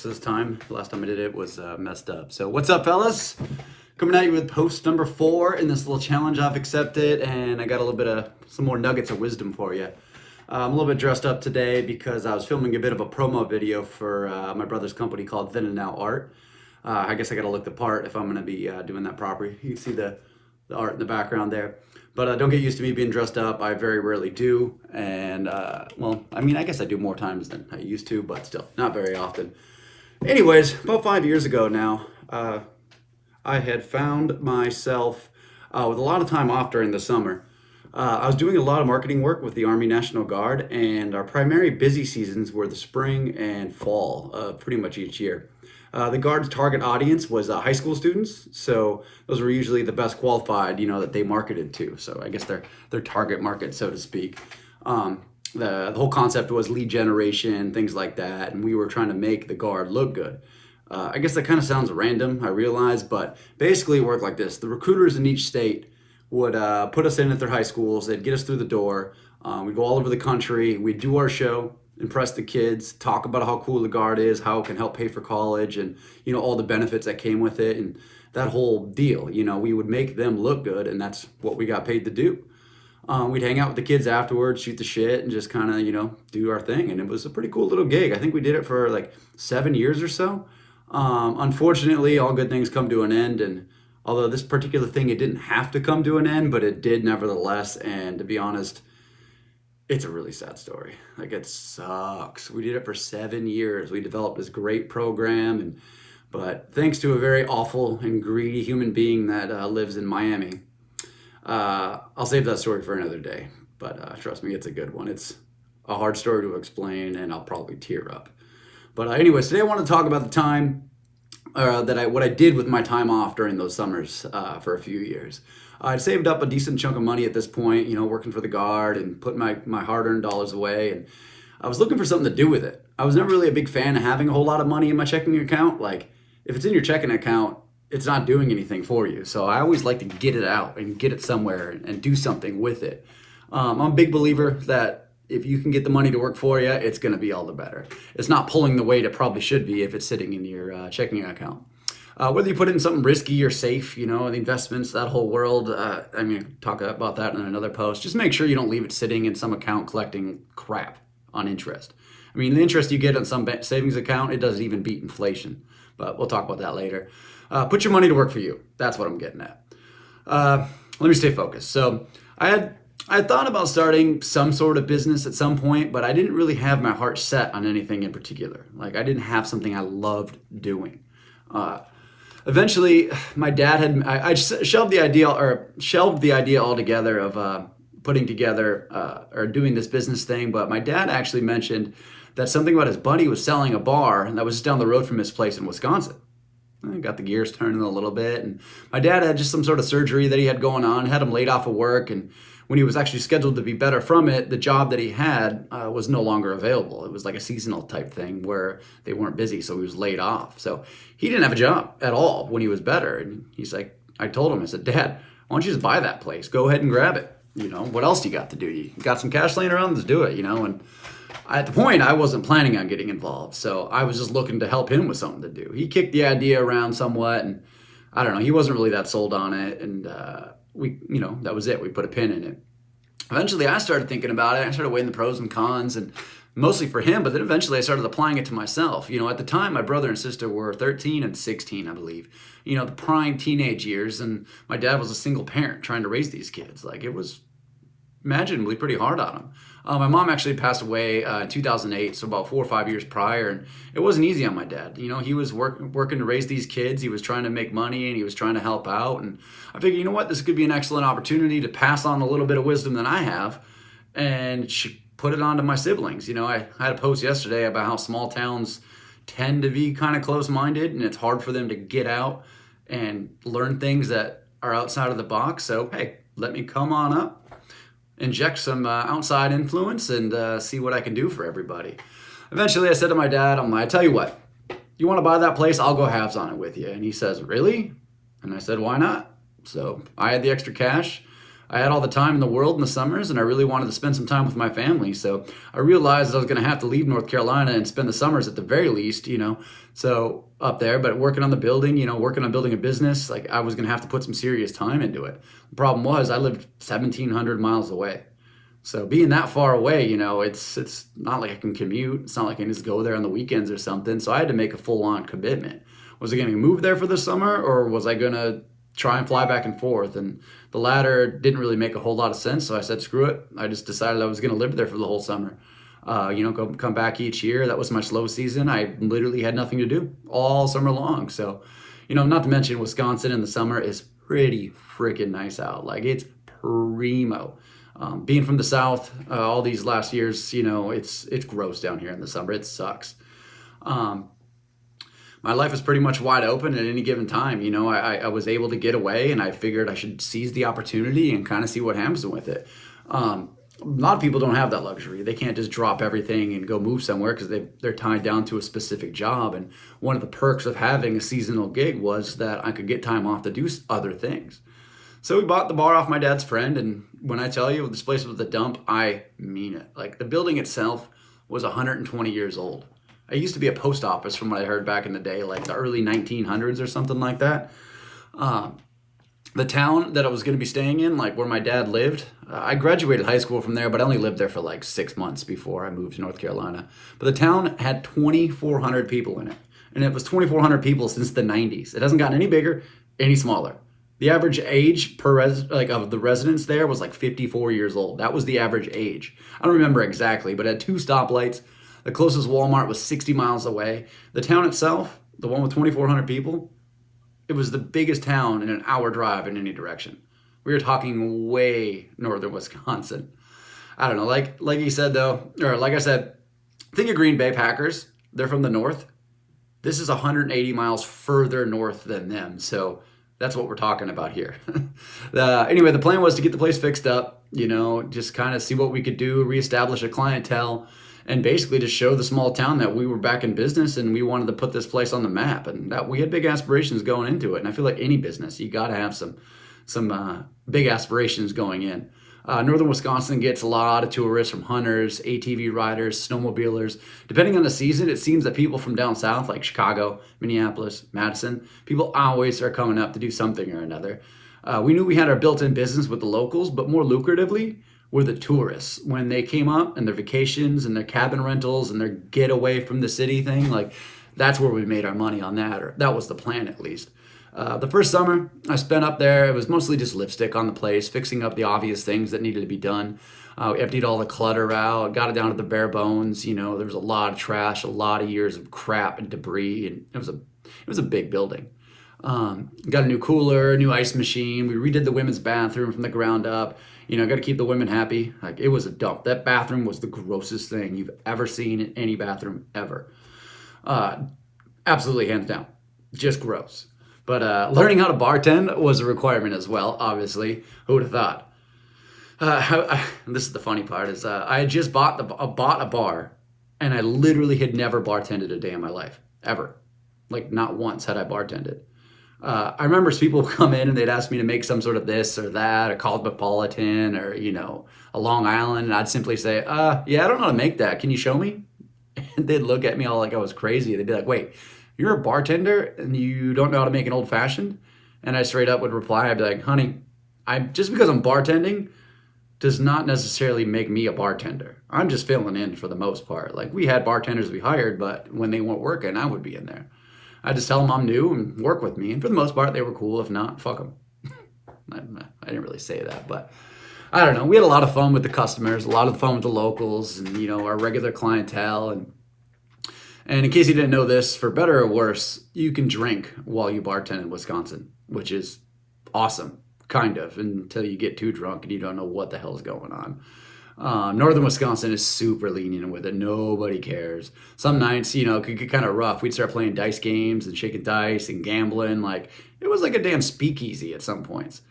works this time. Last time I did it was messed up. So what's up, fellas? Coming at you with post number 4 in this little challenge I've accepted, and I got a little bit of some more nuggets of wisdom for you. I'm a little bit dressed up today because I was filming a bit of a promo video for my brother's company called Then and Now Art. I guess I got to look the part if I'm going to be doing that properly. You can see the art in the background there. But don't get used to me being dressed up. I very rarely do. And, well, I mean, I guess I do more times than I used to, but still, not very often. Anyways, about 5 years ago now, I had found myself with a lot of time off during the summer. I was doing a lot of marketing work with the Army National Guard, and our primary busy seasons were the spring and fall, pretty much each year. The Guard's target audience was high school students, so those were usually the best qualified, that they marketed to. So I guess their target market, so to speak. The whole concept was lead generation, things like that, and we were trying to make the Guard look good. I guess that kind of sounds random, I realize, but basically it worked like this. The recruiters in each state would put us in at their high schools. They'd get us through the door. We'd go all over the country. We'd do our show, impress the kids, talk about how cool the Guard is, how it can help pay for college, and all the benefits that came with it, and that whole deal. We would make them look good, and that's what we got paid to do. We'd hang out with the kids afterwards, shoot the shit, and just kind of do our thing. And it was a pretty cool little gig. I think we did it for like 7 years or so. Unfortunately, all good things come to an end, and although this particular thing, it didn't have to come to an end, but it did nevertheless. And to be honest, it's a really sad story. Like, it sucks. We did it for 7 years. We developed this great program, but thanks to a very awful and greedy human being that lives in Miami, I'll save that story for another day. But trust me, it's a good one. It's a hard story to explain, and I'll probably tear up. But anyways, today I want to talk about the time what I did with my time off during those summers for a few years. I'd saved up a decent chunk of money at this point, working for the Guard and putting my hard-earned dollars away, and I was looking for something to do with it. I was never really a big fan of having a whole lot of money in my checking account. Like, if it's in your checking account, it's not doing anything for you. So I always like to get it out and get it somewhere and do something with it. I'm a big believer that if you can get the money to work for you, it's going to be all the better. It's not pulling the weight it probably should be if it's sitting in your checking account. Whether you put it in something risky or safe, the investments, that whole world, talk about that in another post. Just make sure you don't leave it sitting in some account collecting crap on interest. The interest you get on some savings account, it doesn't even beat inflation. But we'll talk about that later. Put your money to work for you. That's what I'm getting at. Let me stay focused. So I thought about starting some sort of business at some point, but I didn't really have my heart set on anything in particular. Like, I didn't have something I loved doing. Eventually, my dad I shelved the idea altogether of putting together or doing this business thing. But my dad actually mentioned that something about his buddy was selling a bar that was just down the road from his place in Wisconsin. I got the gears turning a little bit, and my dad had just some sort of surgery that he had going on, had him laid off of work, and when he was actually scheduled to be better from it, the job that he had was no longer available. It was like a seasonal type thing where they weren't busy, so he was laid off. So he didn't have a job at all when he was better. And he's like, I told him, I said, Dad, why don't you just buy that place? Go ahead and grab it. What else you got to do? You got some cash laying around? Let's do it, And at the point, I wasn't planning on getting involved. So I was just looking to help him with something to do. He kicked the idea around somewhat, and I don't know, he wasn't really that sold on it. And that was it. We put a pin in it. Eventually, I started thinking about it. I started weighing the pros and cons, and mostly for him, but then eventually I started applying it to myself. At the time, my brother and sister were 13 and 16, I believe. The prime teenage years, and my dad was a single parent trying to raise these kids. Like, it was imaginably pretty hard on him. My mom actually passed away in 2008, so about 4 or 5 years prior, and it wasn't easy on my dad. He was working to raise these kids. He was trying to make money, and he was trying to help out, and I figured, this could be an excellent opportunity to pass on a little bit of wisdom that I have and put it on to my siblings. I had a post yesterday about how small towns tend to be kind of close-minded, and it's hard for them to get out and learn things that are outside of the box. So, hey, let me come on up, inject some outside influence, and see what I can do for everybody. Eventually, I said to my dad, I tell you what, you want to buy that place? I'll go halves on it with you. And he says, really? And I said, why not? So I had the extra cash. I had all the time in the world in the summers, and I really wanted to spend some time with my family. So I realized I was going to have to leave North Carolina and spend the summers at the very least, so up there, but working on the building, working on building a business, like I was going to have to put some serious time into it. The problem was I lived 1,700 miles away. So being that far away, it's not like I can commute. It's not like I can just go there on the weekends or something. So I had to make a full-on commitment. Was I going to move there for the summer, or was I going to try and fly back and forth? And the latter didn't really make a whole lot of sense. So I said, screw it. I just decided I was going to live there for the whole summer. Come back each year. That was my slow season. I literally had nothing to do all summer long. So, not to mention Wisconsin in the summer is pretty freaking nice out. Like it's primo. Being from the South, all these last years, it's gross down here in the summer. It sucks. My life is pretty much wide open at any given time. I was able to get away, and I figured I should seize the opportunity and kind of see what happens with it. A lot of people don't have that luxury. They can't just drop everything and go move somewhere because they're tied down to a specific job. And one of the perks of having a seasonal gig was that I could get time off to do other things. So we bought the bar off my dad's friend, and when I tell you this place was a dump, I mean it. Like the building itself was 120 years old. It used to be a post office from what I heard back in the day, like the early 1900s or something like that. The town that I was going to be staying in, like where my dad lived, I graduated high school from there, but I only lived there for like 6 months before I moved to North Carolina. But the town had 2,400 people in it, and it was 2,400 people since the 90s. It hasn't gotten any bigger, any smaller. The average age of the residents there was like 54 years old. That was the average age. I don't remember exactly, but it had 2 stoplights. The closest Walmart was 60 miles away. The town itself, the one with 2,400 people, it was the biggest town in an hour drive in any direction. We were talking way northern Wisconsin. I don't know, like you said though, or like I said, think of Green Bay Packers. They're from the north. This is 180 miles further north than them. So that's what we're talking about here. Anyway, the plan was to get the place fixed up, just kind of see what we could do, reestablish a clientele, and basically just show the small town that we were back in business and we wanted to put this place on the map, and that we had big aspirations going into it. And I feel like any business, you got to have some big aspirations going in. Northern Wisconsin gets a lot of tourists from hunters, ATV riders, snowmobilers. Depending on the season, it seems that people from down south, like Chicago, Minneapolis, Madison, people always are coming up to do something or another. We knew we had our built-in business with the locals, but more lucratively were the tourists. When they came up and their vacations and their cabin rentals and their getaway from the city thing, like that's where we made our money on that, or that was the plan at least. The first summer I spent up there, it was mostly just lipstick on the place, fixing up the obvious things that needed to be done. We emptied all the clutter out, got it down to the bare bones. There was a lot of trash, a lot of years of crap and debris, and it was a big building. Got a new cooler, new ice machine. We redid the women's bathroom from the ground up. Got to keep the women happy. Like it was a dump. That bathroom was the grossest thing you've ever seen in any bathroom ever. Absolutely, hands down, just gross. But learning how to bartend was a requirement as well, obviously. Who would have thought? This is the funny part, is I had just bought a bar, and I literally had never bartended a day in my life, ever. Like not once had I bartended. I remember people would come in and they'd ask me to make some sort of this or that, a cosmopolitan or, a Long Island, and I'd simply say, yeah, I don't know how to make that. Can you show me? And they'd look at me all like I was crazy. They'd be like, wait, you're a bartender and you don't know how to make an old fashioned? And I straight up would reply, I'd be like, honey, just because I'm bartending does not necessarily make me a bartender. I'm just filling in for the most part. Like we had bartenders we hired, but when they weren't working, I would be in there. I just tell them I'm new and work with me. And for the most part, they were cool. If not, fuck them. I didn't really say that, but I don't know. We had a lot of fun with the customers, a lot of fun with the locals and, our regular clientele. And in case you didn't know this, for better or worse, you can drink while you bartend in Wisconsin, which is awesome, kind of, until you get too drunk and you don't know what the hell's going on. Northern Wisconsin is super lenient with it. Nobody cares. Some nights, it could get kind of rough. We'd start playing dice games and shaking dice and gambling. Like it was like a damn speakeasy at some points.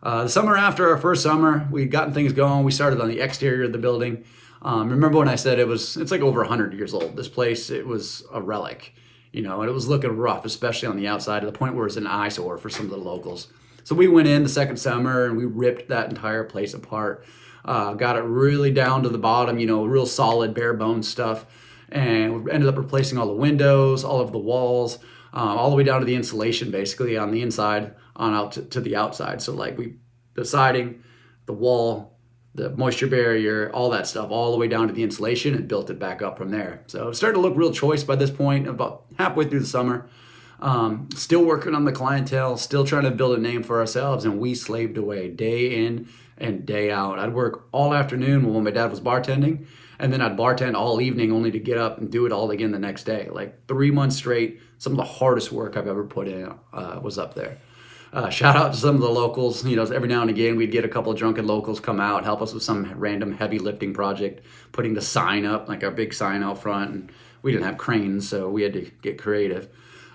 The summer after our first summer, we'd gotten things going. We started on the exterior of the building. Remember when I said it's like over 100 years old. This place, it was a relic, and it was looking rough, especially on the outside, to the point where it's an eyesore for some of the locals. So we went in the second summer and we ripped that entire place apart. Got it really down to the bottom, real solid bare bones stuff. And we ended up replacing all the windows, all of the walls, all the way down to the insulation, basically on the inside on out to the outside. So like the siding, the wall, the moisture barrier, all that stuff, all the way down to the insulation, and built it back up from there. So it started to look real choice by this point, about halfway through the summer. Still working on the clientele, still trying to build a name for ourselves, and we slaved away day in and day out. I'd work all afternoon when my dad was bartending, and then I'd bartend all evening only to get up and do it all again the next day. Like 3 months straight, some of the hardest work I've ever put in was up there. Shout out to some of the locals. Every now and again we'd get a couple of drunken locals come out, help us with some random heavy lifting project, putting the sign up, like our big sign out front. And we didn't have cranes, so we had to get creative.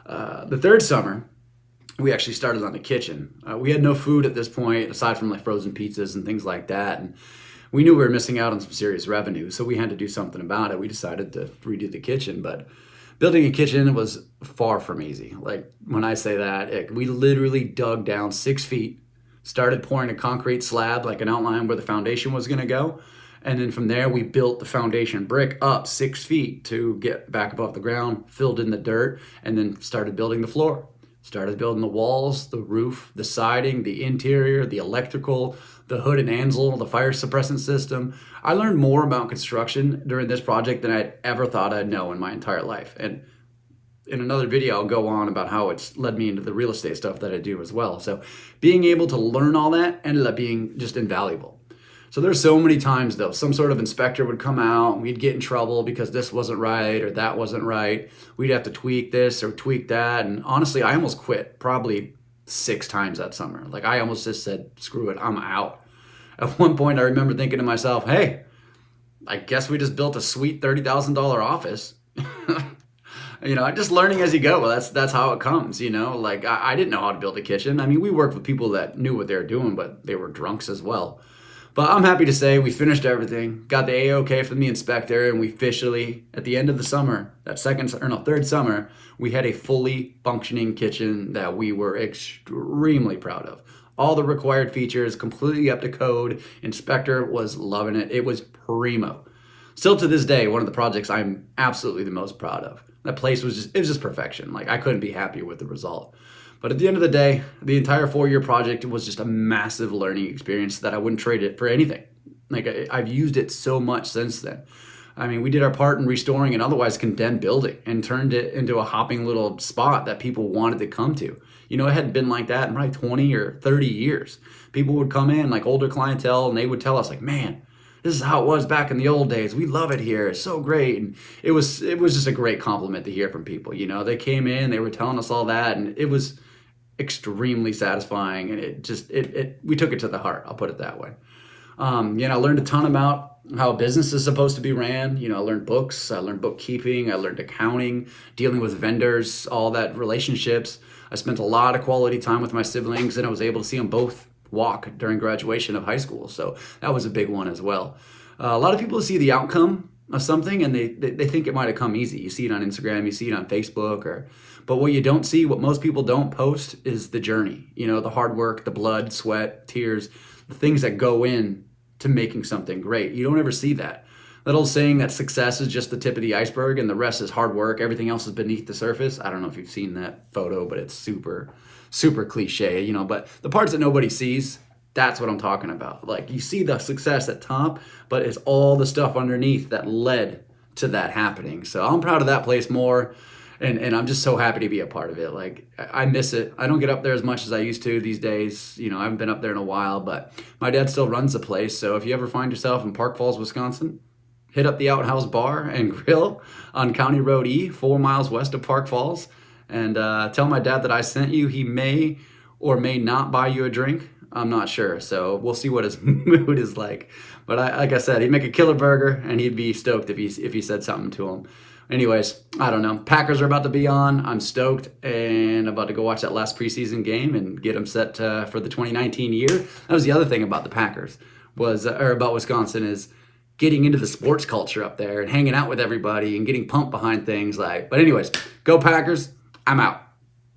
The third summer, we actually started on the kitchen. We had no food at this point, aside from like frozen pizzas and things like that. And we knew we were missing out on some serious revenue, so we had to do something about it. We decided to redo the kitchen, but building a kitchen was far from easy. Like when I say that, we literally dug down 6 feet, started pouring a concrete slab, like an outline where the foundation was gonna go. And then from there, we built the foundation brick up 6 feet to get back above the ground, filled in the dirt, and then started building the floor. Started building the walls, the roof, the siding, the interior, the electrical, the hood and ansel, the fire suppressant system. I learned more about construction during this project than I'd ever thought I'd know in my entire life. And in another video, I'll go on about how it's led me into the real estate stuff that I do as well. So being able to learn all that ended up being just invaluable. So there's so many times though, some sort of inspector would come out and we'd get in trouble because this wasn't right or that wasn't right. We'd have to tweak this or tweak that. And honestly, I almost quit probably 6 times that summer. Like I almost just said, screw it, I'm out. At one point, I remember thinking to myself, hey, I guess we just built a sweet $30,000 office. Just learning as you go. Well, that's how it comes, Like I didn't know how to build a kitchen. I mean, we worked with people that knew what they were doing, but they were drunks as well. But I'm happy to say we finished everything, got the A-OK from the inspector, and we officially, at the end of the summer, third summer, we had a fully functioning kitchen that we were extremely proud of. All the required features, completely up to code. Inspector was loving it. It was primo. Still to this day, one of the projects I'm absolutely the most proud of. That place was just perfection. Like I couldn't be happier with the result. But at the end of the day, the entire 4-year project was just a massive learning experience that I wouldn't trade it for anything. Like I've used it so much since then. I mean, we did our part in restoring an otherwise condemned building and turned it into a hopping little spot that people wanted to come to. It hadn't been like that in probably 20 or 30 years. People would come in, like older clientele, and they would tell us like, man, this is how it was back in the old days. We love it here. It's so great. And it was just a great compliment to hear from people. They came in, they were telling us all that, and it was extremely satisfying, and we took it to the heart. I'll put it that way. I learned a ton about how a business is supposed to be ran. I learned books, I learned bookkeeping, I learned accounting, dealing with vendors, all that relationships. I spent a lot of quality time with my siblings, and I was able to see them both walk during graduation of high school. So that was a big one as well. A lot of people see the outcome of something and they think it might have come easy. You see it on Instagram, you see it on Facebook, but what you don't see, what most people don't post is the journey, the hard work, the blood, sweat, tears, the things that go in to making something great. You don't ever see that. That old saying that success is just the tip of the iceberg and the rest is hard work. Everything else is beneath the surface. I don't know if you've seen that photo, but it's super, super cliche, but the parts that nobody sees, that's what I'm talking about. Like you see the success at top, but it's all the stuff underneath that led to that happening. So I'm proud of that place more. And I'm just so happy to be a part of it. Like I miss it. I don't get up there as much as I used to these days. I haven't been up there in a while, but my dad still runs the place. So if you ever find yourself in Park Falls, Wisconsin, hit up the Outhouse Bar and Grill on County Road E, 4 miles west of Park Falls, and tell my dad that I sent you. He may or may not buy you a drink. I'm not sure. So we'll see what his mood is like. But like I said, he'd make a killer burger, and he'd be stoked if he said something to him. Anyways, I don't know. Packers are about to be on. I'm stoked and about to go watch that last preseason game and get them set for the 2019 year. That was the other thing about the Packers or about Wisconsin is getting into the sports culture up there and hanging out with everybody and getting pumped behind things like. But anyways, go Packers. I'm out.